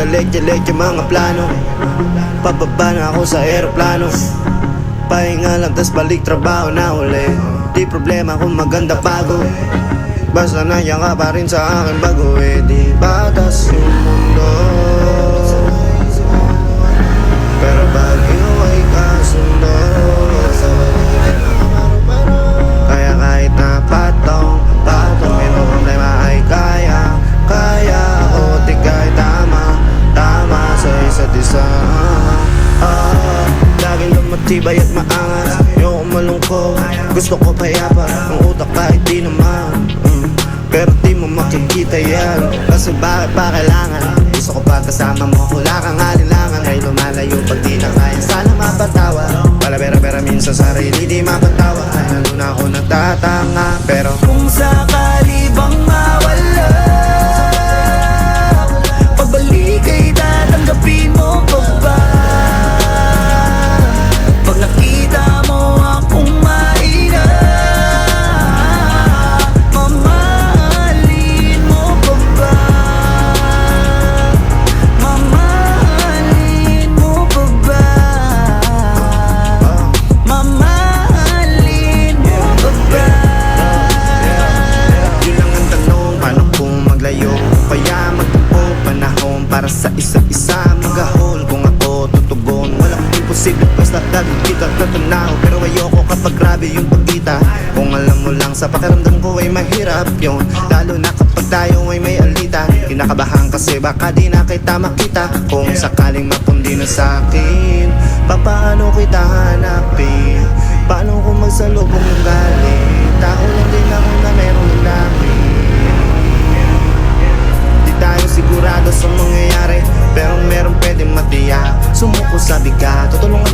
ganda, leche mga plano. Pababa na ako sa aeroplano. Pahinga lang tas balik trabaho na uli. Di problema kung maganda bago, basta nandiyan ka pa rin sa akin bago. Di batas yung mundo, pero pag ikaw ay kasundo, kaya kahit na patong may mga problema ay kaya ako. Di kahit tama sa isa't isa. Laging lumatibay at maangas, ayoko malungkot, gusto ko payapa. Ang utak kahit di naman, pero di mo makikita yan. Kasi bakit pa kailangan? Gusto ko pa kasama mo, wala kang alinlangan. Ay lumalayo pag di na kaya, sana mapatawa. Wala pera minsan sarili di mapatawa. Ay lalo na ako nagtatanga, pero kung sakali bang mawala, pagbalik ay tatanggapin mo pa ba? Pag nakita mo akong mahina, mamahalin mo pa ba? Mamahalin mo pa ba? Mamahalin mo pa ba? yun lang ang tanong, paano kung maglayo? Kaya magtampo panahon para sa isa't isa. Magahol kung ako tutugon, walang imposible basta lagi kita tatanaw. Pero ayoko kapag grabe yung pagkita. Kung alam mo lang sa pakiramdam ko ay mahirap yun, lalo na kapag tayo ay may alitan. Kinakabahan kasi baka di na kita makita. Kung sakaling mapundi na sa'kin, papaano kita hanapin? Paano kung magsalubong yung galing? Tao lang din ako na meron lapin. Di tayo sigurado sa mangyayari, pero meron pwedeng matiyak. Sumuko sa bigat, tutulungan